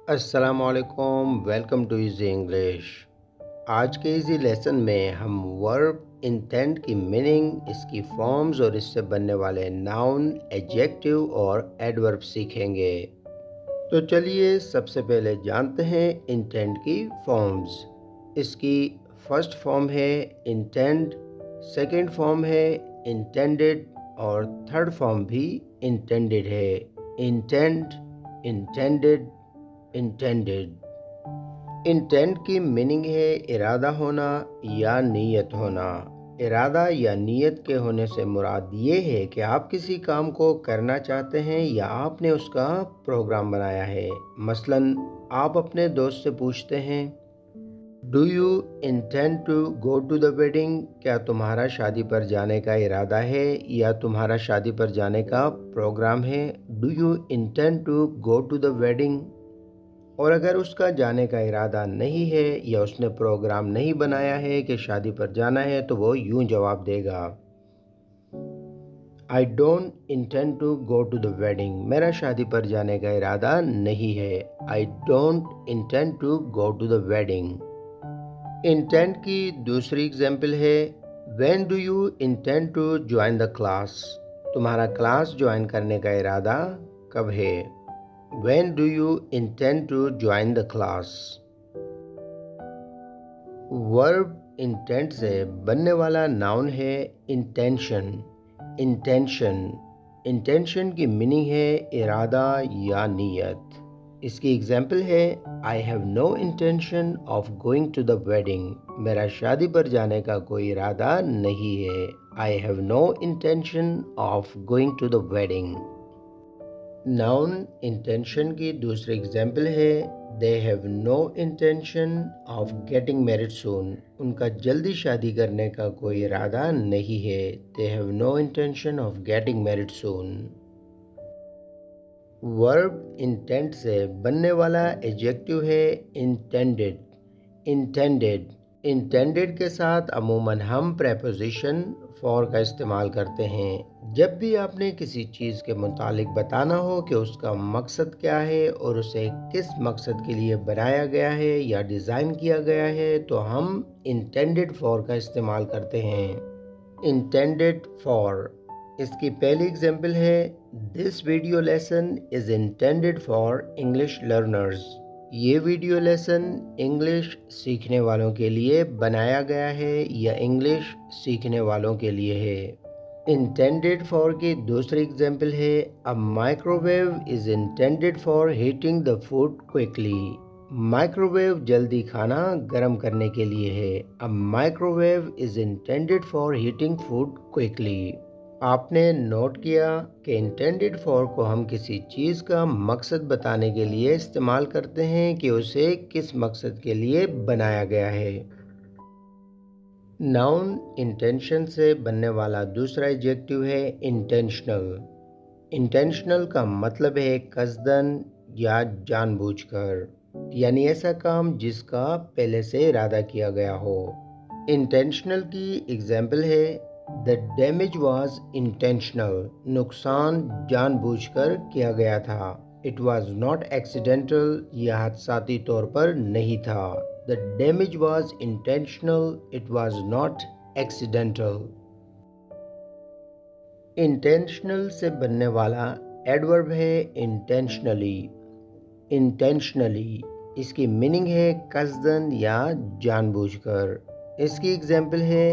अस्सलामुअलैकुम, welcome to easy English. आज के इजी लेसन में हम वर्ब इंटेंट की मीनिंग, इसकी फॉर्म्स और इससे बनने वाले नाउन, एडजेक्टिव और एडवर्ब सीखेंगे। तो चलिए सबसे पहले जानते हैं इंटेंट की फॉर्म्स। इसकी फर्स्ट फॉर्म है इंटेंट, सेकंड फॉर्म है इंटेंडेड और थर्ड फॉर्म भी इंटेंडेड है। Intent, intended, intended. इंटेंट की मीनिंग है इरादा होना या नीयत होना। इरादा या नीयत के होने से मुराद ये है कि आप किसी काम को करना चाहते हैं या आपने उसका प्रोग्राम बनाया है। मसलन आप अपने दोस्त से पूछते हैं, do you intend to go to the wedding? क्या तुम्हारा शादी पर जाने का इरादा है या तुम्हारा शादी पर जाने का प्रोग्राम है? Do you intend to go to the wedding? और अगर उसका जाने का इरादा नहीं है या उसने प्रोग्राम नहीं बनाया है कि शादी पर जाना है, तो वो यूं जवाब देगा, I don't intend to go to the wedding. मेरा शादी पर जाने का इरादा नहीं है। I don't intend to go to the wedding. Intent की दूसरी एग्जाम्पल है, when do you intend to join the class? तुम्हारा क्लास ज्वाइन करने का इरादा कब है? When do you intend to join the class? Verb intent से बनने वाला नाउन है इंटेंशन। इंटेंशन, इंटेंशन की मीनिंग है इरादा या नीयत। इसकी एग्जाम्पल है, I have no intention of going to the wedding. मेरा शादी पर जाने का कोई इरादा नहीं है। I have no intention of going to the wedding. Noun intention की दूसरी एग्जाम्पल है, they have no intention of getting married soon. उनका जल्दी शादी करने का कोई इरादा नहीं है। They have no intention of getting married soon. Verb intent से बनने वाला एडजेक्टिव है इंटेंडेड। इंटेंडेड, इंटेंडेड के साथ अमूमन हम प्रेपोजिशन फॉर का इस्तेमाल करते हैं जब भी आपने किसी चीज़ के मुतालिक बताना हो कि उसका मकसद क्या है और उसे किस मकसद के लिए बनाया गया है या डिज़ाइन किया गया है, तो हम इंटेंडेड फॉर का इस्तेमाल करते हैं। इंटेंडेड फॉर, इसकी पहली एग्जाम्पल है, this video lesson is intended for English learners. ये वीडियो लेसन इंग्लिश सीखने वालों के लिए बनाया गया है या इंग्लिश सीखने वालों के लिए है। इंटेंडेड फॉर की दूसरी एग्जाम्पल है, अ microwave is intended for heating the food quickly. Microwave जल्दी खाना गर्म करने के लिए है। अ microwave is intended for heating food quickly. आपने नोट किया कि इंटेंडेड फॉर को हम किसी चीज़ का मकसद बताने के लिए इस्तेमाल करते हैं कि उसे किस मकसद के लिए बनाया गया है। नाउन इंटेंशन से बनने वाला दूसरा एडजेक्टिव है इंटेंशनल। इंटेंशनल का मतलब है कसदन या जानबूझकर, यानी ऐसा काम जिसका पहले से इरादा किया गया हो। इंटेंशनल की एग्जाम्पल है, द डैमेज वॉज इंटेंशनल। नुकसान जानबूझकर किया गया था। इट वॉज नॉट एक्सीडेंटल, यह हादसाती तौर पर नहीं था। The damage was intentional, it was not accidental. Intentional से बनने वाला एडवर्ब है intentionally. Intentionally, इसकी मीनिंग है कसदन या जानबूझकर। इसकी एग्जाम्पल है,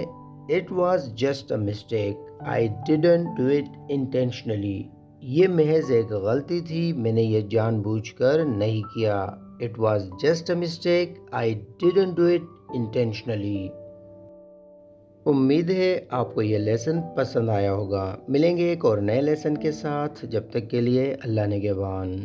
It was just a mistake, I didn't do it intentionally. ये महज एक गलती थी, मैंने ये जानबूझकर नहीं किया। It was just a mistake, I didn't do it intentionally. उम्मीद है आपको ये लेसन पसंद आया होगा। मिलेंगे एक और नए लेसन के साथ, जब तक के लिए अल्लाह निगहबान।